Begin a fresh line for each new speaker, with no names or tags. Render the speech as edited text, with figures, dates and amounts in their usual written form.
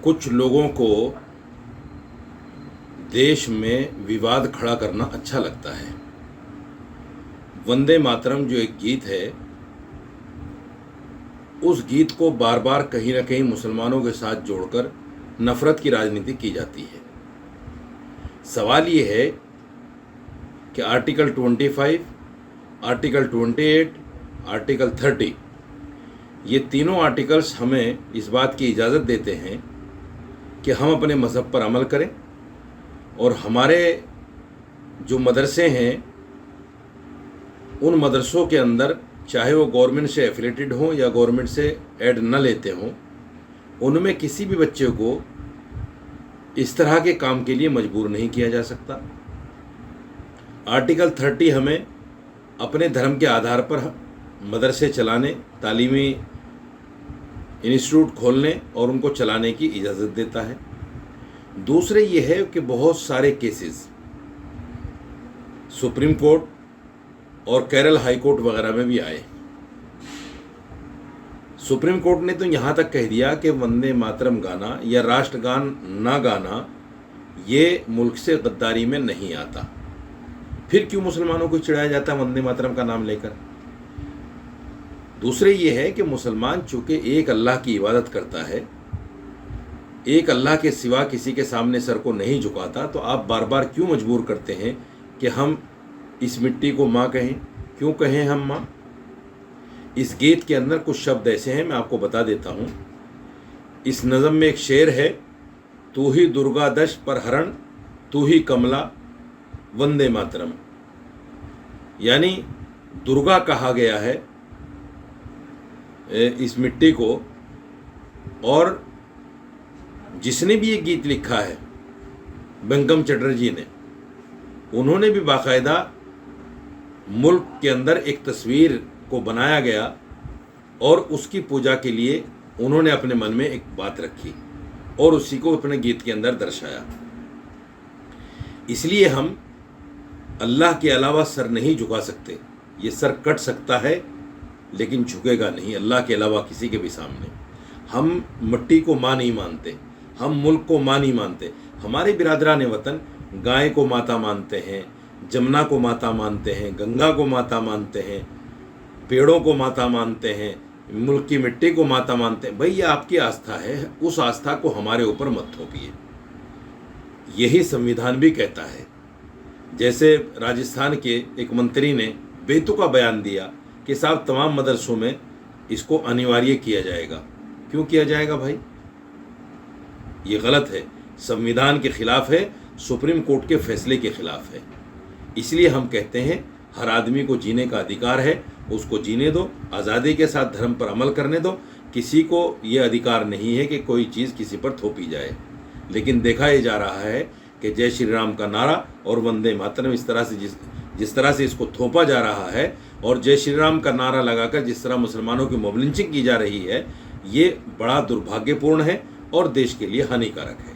कुछ लोगों को देश में विवाद खड़ा करना अच्छा लगता है। वंदे मातरम जो एक गीत है, उस गीत को बार बार कहीं ना कहीं मुसलमानों के साथ जोड़कर नफरत की राजनीति की जाती है। सवाल ये है कि आर्टिकल 25, आर्टिकल 28, आर्टिकल 30, ये तीनों आर्टिकल्स हमें इस बात की इजाज़त देते हैं कि हम अपने मज़हब पर अमल करें और हमारे जो मदरसे हैं उन मदरसों के अंदर, चाहे वो गवर्नमेंट से एफिलेटेड हों या गवर्नमेंट से ऐड न लेते हों, उनमें किसी भी बच्चे को इस तरह के काम के लिए मजबूर नहीं किया जा सकता। आर्टिकल 30 हमें अपने धर्म के आधार पर मदरसे चलाने, तालीमी इंस्टीट्यूट खोलने और उनको चलाने की इजाज़त देता है। दूसरे ये है कि बहुत सारे केसेस सुप्रीम कोर्ट और केरल हाई कोर्ट वगैरह में भी आए। सुप्रीम कोर्ट ने तो यहाँ तक कह दिया कि वंदे मातरम गाना या राष्ट्रगान ना गाना ये मुल्क से गद्दारी में नहीं आता। फिर क्यों मुसलमानों को चिढ़ाया जाता है वंदे मातरम का नाम लेकर? दूसरे ये है कि मुसलमान चूंकि एक अल्लाह की इबादत करता है, एक अल्लाह के सिवा किसी के सामने सर को नहीं झुकाता, तो आप बार बार क्यों मजबूर करते हैं कि हम इस मिट्टी को माँ कहें? क्यों कहें हम माँ? इस गीत के अंदर कुछ शब्द ऐसे हैं, मैं आपको बता देता हूँ। इस नज़म में एक शेर है, तू ही दुर्गा दश पर हरण, तू ही कमला वंदे मातरम। यानी दुर्गा कहा गया है इस मिट्टी को। और जिसने भी ये गीत लिखा है, बंकिम चटर्जी ने, उन्होंने भी बाकायदा मुल्क के अंदर एक तस्वीर को बनाया गया और उसकी पूजा के लिए उन्होंने अपने मन में एक बात रखी और उसी को अपने गीत के अंदर दर्शाया। इसलिए हम अल्लाह के अलावा सर नहीं झुका सकते। ये सर कट सकता है लेकिन झुकेगा नहीं अल्लाह के अलावा किसी के भी सामने। हम मिट्टी को माँ नहीं मानते, हम मुल्क को माँ नहीं मानते। हमारे बिरादरान वतन गाय को माता मानते हैं, जमुना को माता मानते हैं, गंगा को माता मानते हैं, पेड़ों को माता मानते हैं, मुल्क की मिट्टी को माता मानते हैं। भाई ये आपकी आस्था है, उस आस्था को हमारे ऊपर मत थोपिए। यही संविधान भी कहता है। जैसे राजस्थान के एक मंत्री ने बेतुका बयान दिया कि साहब तमाम मदरसों में इसको अनिवार्य किया जाएगा। क्यों किया जाएगा भाई? ये गलत है, संविधान के खिलाफ है, सुप्रीम कोर्ट के फैसले के खिलाफ है। इसलिए हम कहते हैं हर आदमी को जीने का अधिकार है, उसको जीने दो, आज़ादी के साथ धर्म पर अमल करने दो। किसी को ये अधिकार नहीं है कि कोई चीज़ किसी पर थोपी जाए। लेकिन देखा ये जा रहा है कि जय श्री राम का नारा और वंदे मातरम इस तरह से जिस तरह से इसको थोपा जा रहा है और जय श्री राम का नारा लगाकर जिस तरह मुसलमानों की मॉब लिंचिंग की जा रही है, ये बड़ा दुर्भाग्यपूर्ण है और देश के लिए हानिकारक है।